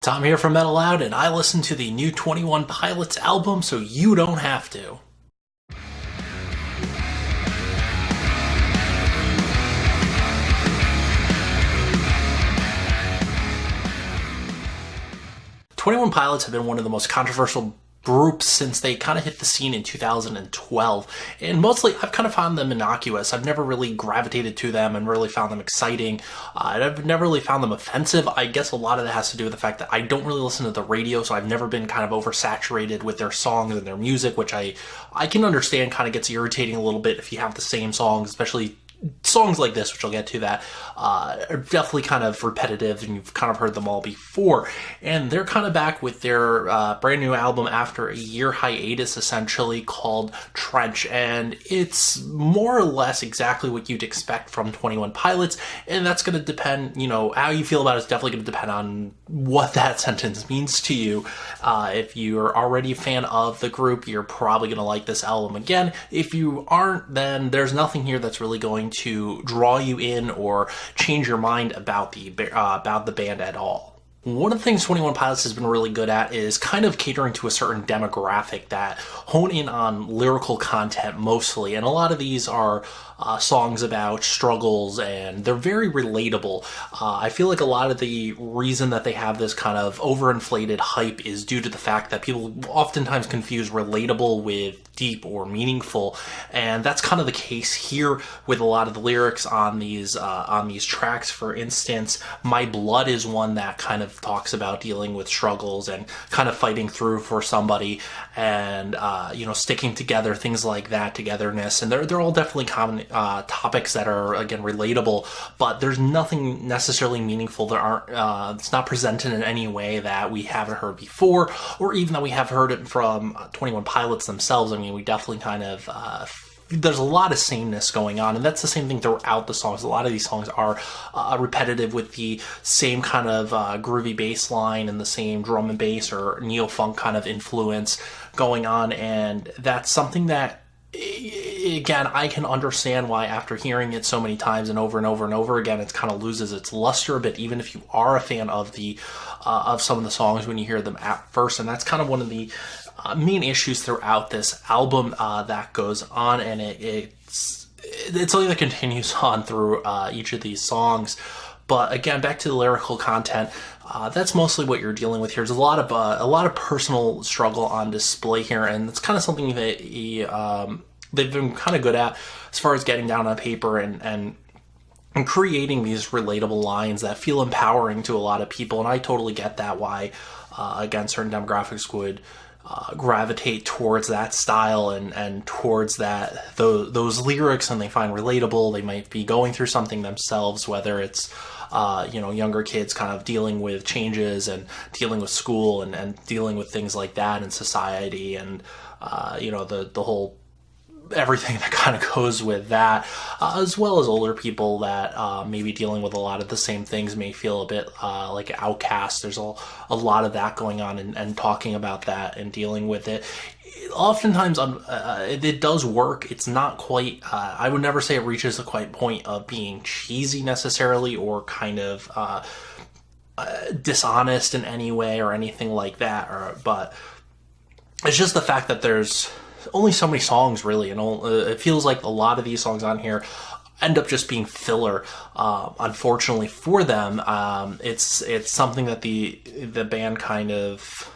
Tom here from Metalloud, and I listened to the new 21 Pilots album so you don't have to. Twenty-One Pilots have been one of the most controversial groups since they kind of hit the scene in 2012, and mostly I've kind of found them innocuous. I've never really gravitated to them and really found them exciting. I've never really found them offensive. I guess a lot of that has to do with the fact that I don't really listen to the radio, so I've never been kind of oversaturated with their songs and their music, which I can understand kind of gets irritating a little bit if you have the same songs, especially songs like this, which I'll get to, that are definitely kind of repetitive and you've kind of heard them all before. And they're kind of back with their brand new album after a year hiatus, essentially, called Trench. And it's more or less exactly what you'd expect from 21 Pilots. And that's going to depend, how you feel about it is definitely going to depend on what that sentence means to you. If you're already a fan of the group, you're probably going to like this album again. If you aren't, then there's nothing here that's really going to draw you in or change your mind about the band at all. One of the things 21 Pilots has been really good at is kind of catering to a certain demographic that hone in on lyrical content mostly, and a lot of these are songs about struggles, and they're very relatable. I feel like a lot of the reason that they have this kind of overinflated hype is due to the fact that people oftentimes confuse relatable with deep or meaningful, and that's kind of the case here with a lot of the lyrics on these tracks. For instance, My Blood is one that kind of talks about dealing with struggles and kind of fighting through for somebody, and sticking together, things like that, togetherness, and they're all definitely common topics that are, again, relatable, but there's nothing necessarily meaningful. There aren't it's not presented in any way that we haven't heard before, or even that we have heard it from 21 Pilots themselves. I mean, we definitely kind of there's a lot of sameness going on, and that's the same thing throughout the songs. A lot of these songs are repetitive with the same kind of groovy bass line and the same drum and bass or neo-funk kind of influence going on, and that's something that, again, I can understand why after hearing it so many times and over and over and over again, it kind of loses its luster a bit, even if you are a fan of the of some of the songs when you hear them at first. And that's kind of one of the main issues throughout this album that goes on, and it's something that continues on through each of these songs. But again, back to the lyrical content, that's mostly what you're dealing with here. There's a lot of personal struggle on display here, and it's kind of something that they've been kind of good at as far as getting down on paper and creating these relatable lines that feel empowering to a lot of people. And I totally get that, why again, certain demographics would gravitate towards that style and towards those lyrics, and they find relatable. They might be going through something themselves, whether it's younger kids kind of dealing with changes and dealing with school and dealing with things like that in society, and the whole everything that kind of goes with that, as well as older people that may be dealing with a lot of the same things, may feel a bit like outcasts. There's a lot of that going on, and talking about that and dealing with it. Oftentimes, it does work. It's not quite, I would never say it reaches the quite point of being cheesy necessarily, or kind of dishonest in any way or anything like that. But it's just the fact that there's only so many songs, really, and it feels like a lot of these songs on here end up just being filler. Unfortunately for them, it's something that the band kind of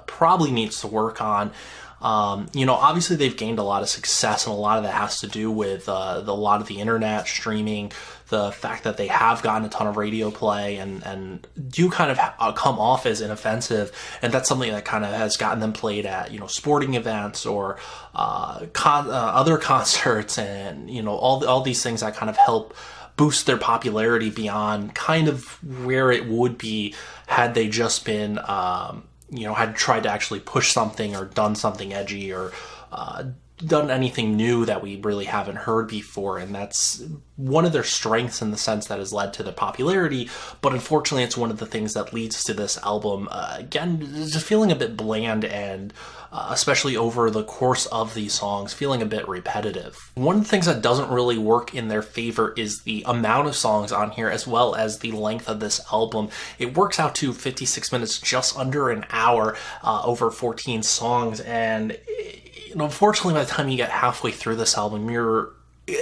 probably needs to work on. Obviously they've gained a lot of success, and a lot of that has to do with a lot of the internet streaming, the fact that they have gotten a ton of radio play and do kind of come off as inoffensive, and that's something that kind of has gotten them played at sporting events or other concerts, and all these things that kind of help boost their popularity beyond kind of where it would be had they just been had tried to actually push something or done something edgy or done anything new that we really haven't heard before, and that's one of their strengths in the sense that has led to the popularity, but unfortunately it's one of the things that leads to this album, again, just feeling a bit bland and especially over the course of these songs, feeling a bit repetitive. One of the things that doesn't really work in their favor is the amount of songs on here as well as the length of this album. It works out to 56 minutes, just under an hour, over 14 songs, and unfortunately, by the time you get halfway through this album,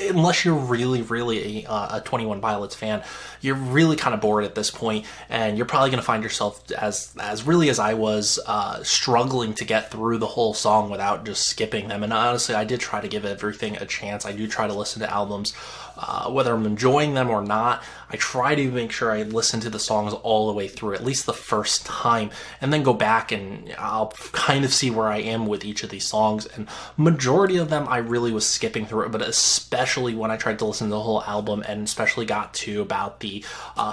unless you're really a 21 Pilots fan, you're really kind of bored at this point, and you're probably going to find yourself, as I was, struggling to get through the whole song without just skipping them. And honestly, I did try to give everything a chance. I do try to listen to albums, whether I'm enjoying them or not. I try to make sure I listen to the songs all the way through, at least the first time, and then go back and I'll kind of see where I am with each of these songs. And majority of them I really was skipping through it, but especially when I tried to listen to the whole album and especially got to about the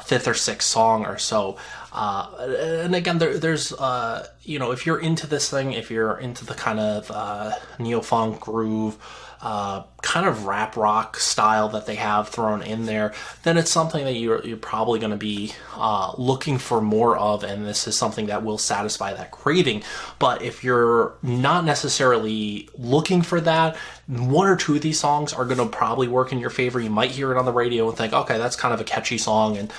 fifth or sixth song or so. And again, there's if you're into this thing, if you're into the kind of neo-funk groove, kind of rap rock style that they have thrown in there, then it's something that you're probably going to be looking for more of, and this is something that will satisfy that craving. But if you're not necessarily looking for that, one or two of these songs are going to probably work in your favor. You might hear it on the radio and think, okay, that's kind of a catchy song, and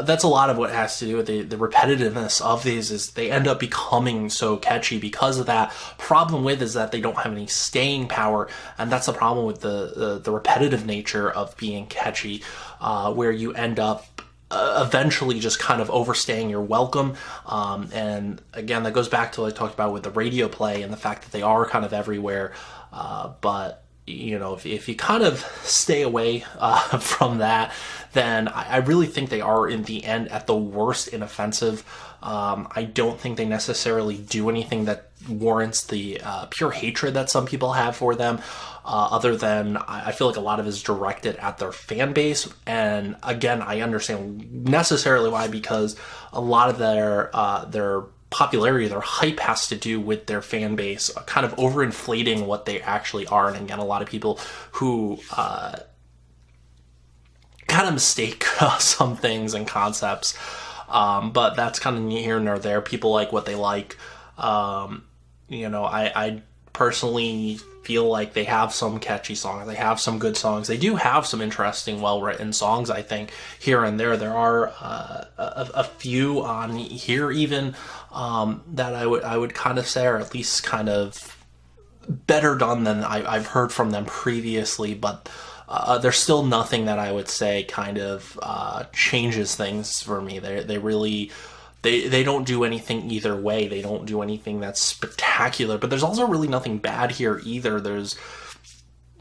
that's a lot of what has to do with the repetitiveness of these, is they end up becoming so catchy because of that. Problem with is that they don't have any staying power, and that's the problem with the repetitive nature of being catchy, where you end up eventually just kind of overstaying your welcome. And again, that goes back to what I talked about with the radio play and the fact that they are kind of everywhere. But if you kind of stay away from that, then I really think they are, in the end, at the worst, inoffensive. I don't think they necessarily do anything that warrants the pure hatred that some people have for them, other than I feel like a lot of it is directed at their fan base. And again, I understand necessarily why, because a lot of their popularity, their hype has to do with their fan base kind of overinflating what they actually are. And again, a lot of people who kind of mistake some things and concepts, but that's kind of neither here nor there. People like what they like. I personally feel like they have some catchy songs. They have some good songs. They do have some interesting, well-written songs, I think, here and there. There are a few on here even that I would kind of say are at least kind of better done than I've heard from them previously, but there's still nothing that I would say kind of changes things for me. They really... They don't do anything either way. They don't do anything that's spectacular, but there's also really nothing bad here either.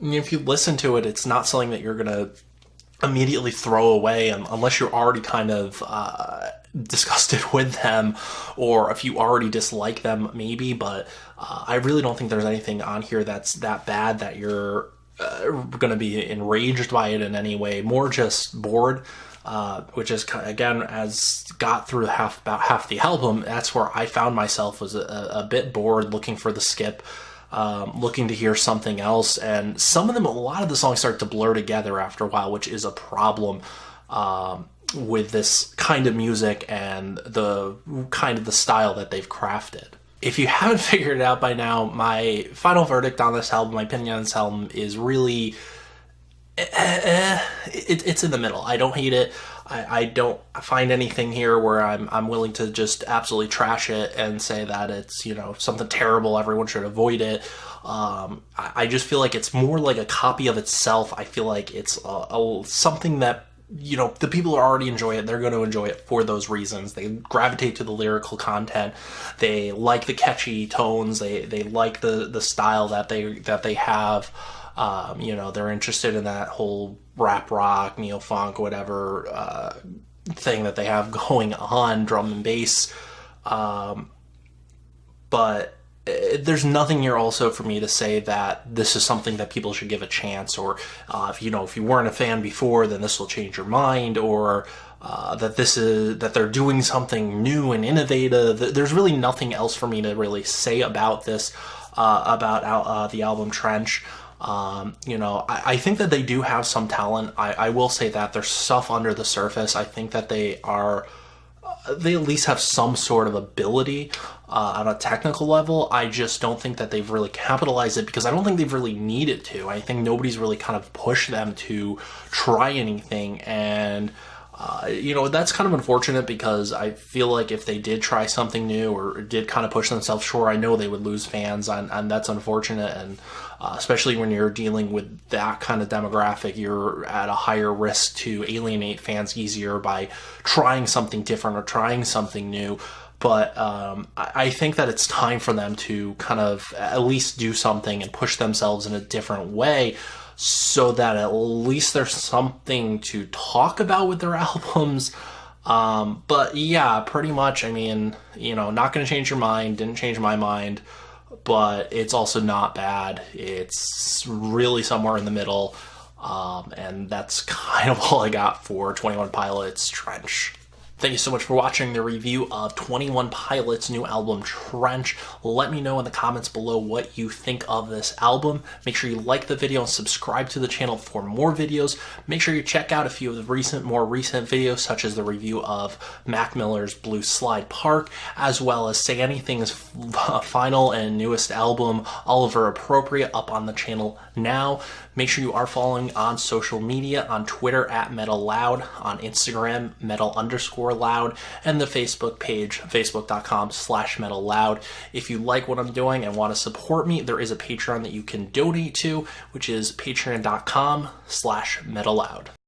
If you listen to it, it's not something that you're going to immediately throw away unless you're already kind of disgusted with them, or if you already dislike them, maybe. But I really don't think there's anything on here that's that bad that you're going to be enraged by it in any way. More just bored. Which is, again, as got through about half the album, that's where I found myself, was a bit bored, looking for the skip, looking to hear something else. And a lot of the songs start to blur together after a while, which is a problem with this kind of music and the kind of the style that they've crafted. If you haven't figured it out by now, my final verdict on this album, my opinion on this album, is really... it's in the middle. I don't hate it. I don't find anything here where I'm willing to just absolutely trash it and say that it's something terrible, everyone should avoid it. I just feel like it's more like a copy of itself. I feel like it's something that the people who already enjoy it, they're going to enjoy it for those reasons. They gravitate to the lyrical content. They like the catchy tones. They like the style that they have. They're interested in that whole rap rock, neo-funk, whatever thing that they have going on, drum and bass. But there's nothing here also for me to say that this is something that people should give a chance, or if you weren't a fan before, then this will change your mind, or that they're doing something new and innovative. There's really nothing else for me to really say about this. about the album Trench. You know, I think that they do have some talent. I will say that there's stuff under the surface. I think that they at least have some sort of ability on a technical level. I just don't think that they've really capitalized it, because I don't think they've really needed to. I think nobody's really kind of pushed them to try anything, and you know, that's kind of unfortunate, because I feel like if they did try something new or did kind of push themselves, sure, I know they would lose fans, and that's unfortunate. And especially when you're dealing with that kind of demographic, you're at a higher risk to alienate fans easier by trying something different or trying something new. But I think that it's time for them to kind of at least do something and push themselves in a different way, so that at least there's something to talk about with their albums. But yeah, pretty much, I mean, you know, not going to change your mind, didn't change my mind, but it's also not bad. It's really somewhere in the middle. And that's kind of all I got for 21 Pilots Trench. Thank you so much for watching the review of 21 Pilots' new album, Trench. Let me know in the comments below what you think of this album. Make sure you like the video and subscribe to the channel for more videos. Make sure you check out a few of the more recent videos, such as the review of Mac Miller's Blue Slide Park, as well as Say Anything's final and newest album, Oliver Appropriate, up on the channel now. Make sure you are following on social media, on Twitter at Metalloud, on Instagram Metal_Loud, and the Facebook page, facebook.com/Metalloud. If you like what I'm doing and want to support me, there is a Patreon that you can donate to, which is patreon.com/Metalloud.